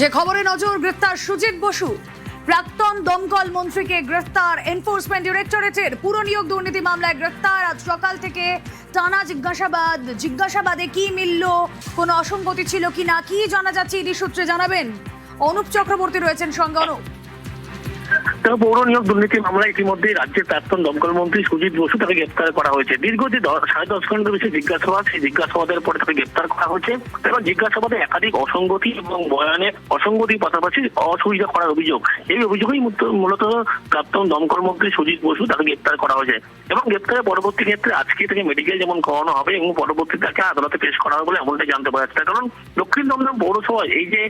যে খবরে নজর, গ্রেফতার সুজিত বসু। প্রাক্তন দমকল মন্ত্রীকে গ্রেফতার এনফোর্সমেন্ট ডিরেক্টরেটের। পুর নিয়োগ দুর্নীতি মামলায় গ্রেফতার। আজ সকাল থেকে টানা জিজ্ঞাসাবাদে কি মিলল, কোনো অসঙ্গতি ছিল কিনা, কি জানা যাচ্ছে ইডি সূত্রে জানাবেন অনুপ চক্রবর্তী রয়েছেন সঙ্গে। অনুপ, পৌর নিয়োগ দুর্নীতি মামলায় ইতিমধ্যে রাজ্যের প্রাক্তন দমকল মন্ত্রী সুজিত বসু তাকে গ্রেপ্তার করা হয়েছে। দীর্ঘ যে 10.5 ঘন্টার বেশি জিজ্ঞাসাবাদ, সেই জিজ্ঞাসাবাদের পরে তাকে গ্রেপ্তার করা হয়েছে এবং জিজ্ঞাসাবাদে একাধিক অসঙ্গতি এবং বয়ানে অসঙ্গতির পাশাপাশি অসুবিধা করার অভিযোগ, এই অভিযোগই মূলত প্রাক্তন দমকল মন্ত্রী সুজিত বসু তাকে গ্রেপ্তার করা হয়েছে এবং গ্রেপ্তারের পরবর্তী ক্ষেত্রে আজকে থেকে মেডিকেল যেমন করানো হবে এবং পরবর্তীতে তাকে আদালতে পেশ করা হবে বলে এমনটাই জানতে পারা যাচ্ছে। কারণ দক্ষিণ দমদম পৌরসভায় এই যে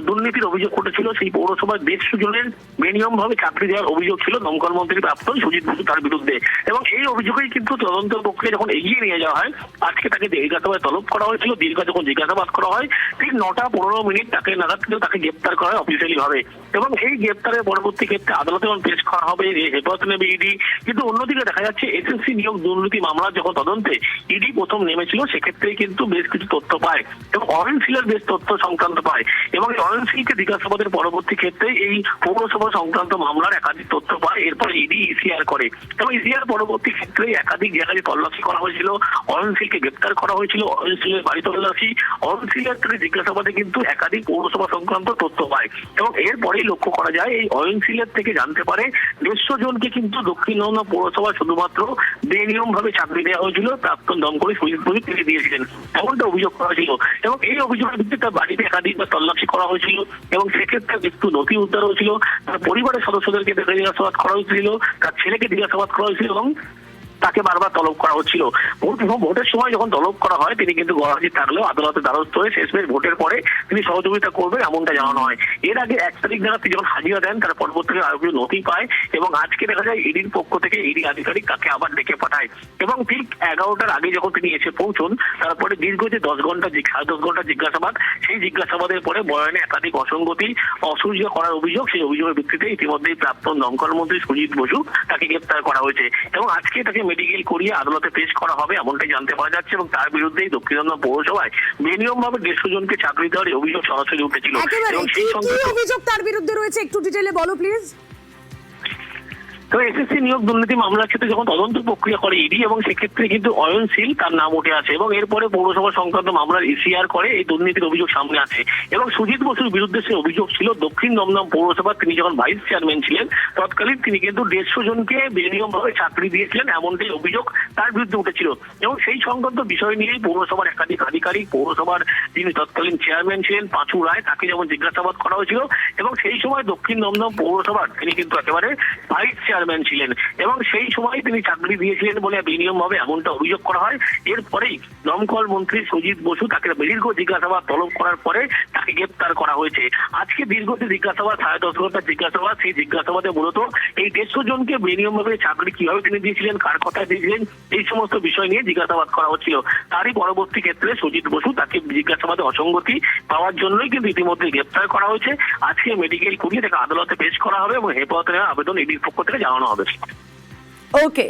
দুর্নীতির অভিযোগ ঘটেছিল, সেই পৌরসভায় 150 জনের বেনিয়মভাবে চাকরি দেওয়ার অভিযোগ ছিল দমকল মন্ত্রী প্রাপ্তন সুজিত বসু তার বিরুদ্ধে এবং এই অভিযোগেই কিন্তু তদন্ত প্রক্রিয়া যখন এগিয়ে নিয়ে যাওয়া হয়, আজকে তাকে জিজ্ঞাসাবাদে তলব করা হয়েছিল। দীর্ঘ যখন জিজ্ঞাসাবাদ করা হয়, ঠিক 9:15 তাকে নাগাদ কিন্তু তাকে গ্রেপ্তার করা হয় অফিসিয়ালি ভাবে এবং এই গ্রেপ্তারের পরবর্তী ক্ষেত্রে আদালতে যখন পেশ করা হবে হেফাজতে নেবে ইডি। কিন্তু অন্যদিকে দেখা যাচ্ছে এসএসসি নিয়োগ দুর্নীতি মামলা যখন তদন্তে ইডি প্রথম নেমেছিল, সেক্ষেত্রে কিন্তু বেশ কিছু তথ্য পায় এবং অরেঞ্জ সিলের বেশ তথ্য সংক্রান্ত পায় এবং এই অরেঞ্জ সিলকে জিজ্ঞাসাবাদের পরবর্তী ক্ষেত্রে এই পৌরসভা সংক্রান্ত মামলার একাধিক তথ্য পায়। এরপর ইডি ইসিআর করে এবং ইসিআর পরবর্তী ক্ষেত্রে একাধিক জায়গায় তল্লাশি করা হয়েছিল, অরেঞ্জ সিলকে গ্রেপ্তার করা হয়েছিল, অরেঞ্জ সিলের বাড়ি তল্লাশি, অরেঞ্জ সিলের থেকে জিজ্ঞাসাবাদে কিন্তু একাধিক পৌরসভা সংক্রান্ত তথ্য পায় এবং এরপরেই লক্ষ্য করা যায় এই অরেঞ্জ সিলের থেকে জানতে পারে 150 জনকে কিন্তু দক্ষিণ দমদম পৌরসভা শুধুমাত্র বেনিয়ম ভাবে চাকরি দেওয়া হয়েছিল। প্রাক্তন দমকল সুজিত বসু তিনি দিয়েছিলেন এমনটা অভিযোগ করা ছিল এবং এই অভিযোগের ভিত্তিতে তার বাড়িতে একাধিকবার তল্লাশি করা হয়েছিল এবং সেক্ষেত্রে একটু নথি উদ্ধার হয়েছিল। তার পরিবারের সদস্যদেরকে জিজ্ঞাসাবাদ করা হয়েছিল, তার ছেলেকে জিজ্ঞাসাবাদ করা হয়েছিল এবং তাকে বারবার তলব করা হচ্ছিল। ভোটের সময় যখন তলব করা হয়, তিনি কিন্তু গরহাজির থাকলেও আদালতে দ্বারস্থ হয়ে শেষমেশ ভোটের পরে তিনি সহযোগিতা করবেন এমনটা জানানো হয়। এর আগে 1 তারিখ নাগাদ তিনি যখন হাজিরা দেন, তার পরবর্তীতে আরো কিছু নথি পায় এবং আজকে দেখা যায় ইডির পক্ষ থেকে ইডি আধিকারিক তাকে আবার ডেকে পাঠায় এবং ঠিক 11টার আগে যখন তিনি এসে পৌঁছন, তারপরে দীর্ঘ যে 10 ঘন্টা জিজ্ঞাসাবাদ, সেই জিজ্ঞাসাবাদের পরে বয়ানে একাধিক অসঙ্গতি অসুবিধা করার অভিযোগ, সেই অভিযোগের ভিত্তিতে ইতিমধ্যেই প্রাক্তন দমকল মন্ত্রী সুজিত বসু তাকে গ্রেপ্তার করা হয়েছে এবং আজকে তাকে মেডিকেল করিয়ে আদালতে পেশ করা হবে এমনটাই জানতে পারা যাচ্ছে এবং তার বিরুদ্ধেই দক্ষিণ দমদম পৌরসভায় বেনিয়ম ভাবে 150 জনকে চাকরি দেওয়ার অভিযোগ সরাসরি উঠেছিল এবং সেই সঙ্গে অভিযোগ তার বিরুদ্ধে রয়েছে, একটু ডিটেইলে বলো প্লিজ। তো এসএসসি নিয়োগ দুর্নীতি মামলার ক্ষেত্রে যখন তদন্ত প্রক্রিয়া করে ইডি এবং সেক্ষেত্রে কিন্তু অয়ন সিল তার নাম উঠে আসে এবং এরপরে পৌরসভা সংক্রান্ত মামলার ইসিআর করে এই দুর্নীতির অভিযোগ সামনে আসে এবং সুজিত বসুর বিরুদ্ধে সে অভিযোগ ছিল দক্ষিণ দমদম পৌরসভা তিনি যখন ভাইস চেয়ারম্যান ছিলেন তৎকালীন তিনি কিন্তু 150 জনকে বেনিয়ম ভাবে চাকরি দিয়েছিলেন, এমনটাই অভিযোগ তার বিরুদ্ধে উঠেছিল এবং সেই সংক্রান্ত বিষয় নিয়েই পৌরসভার একাধিক আধিকারিক, পৌরসভার যিনি তৎকালীন চেয়ারম্যান ছিলেন পাঁচু রায়, তাকে যেমন জিজ্ঞাসাবাদ করা হয়েছিল এবং সেই সময় দক্ষিণ দমদম পৌরসভার তিনি কিন্তু একেবারে ভাইস চেয়ারম্যান ছিলেন এবং সেই সময় তিনি চাকরি দিয়েছিলেন বলে বেনিয়ম ভাবে এমনটা অভিযোগ করা হয়। এরপরেই দমকল মন্ত্রী সুজিত বসু তাকে দীর্ঘ জিজ্ঞাসাবাদ তলব করার পরে তাকে গ্রেপ্তার করা হয়েছে। আজকে দীর্ঘ যে জিজ্ঞাসাবাদ 10.5 ঘন্টার জিজ্ঞাসাবাদ, সেই জিজ্ঞাসাবাদে মূলত এই 150 জনকে বেনিয়ম ভাবে চাকরি কিভাবে তিনি দিয়েছিলেন, কার কথায় দিয়েছিলেন, এই সমস্ত বিষয় নিয়ে জিজ্ঞাসাবাদ করা হচ্ছিল। তারই পরবর্তী ক্ষেত্রে সুজিত বসু তাকে জিজ্ঞাসাবাদে অসঙ্গতি পাওয়ার জন্যই কিন্তু ইতিমধ্যে গ্রেপ্তার করা হয়েছে। আজকে মেডিকেল করিয়ে তাকে আদালতে পেশ করা হবে এবং হেফাজতে নেওয়ার আবেদন ইডির পক্ষ থেকে জানানো হবে। ওকে।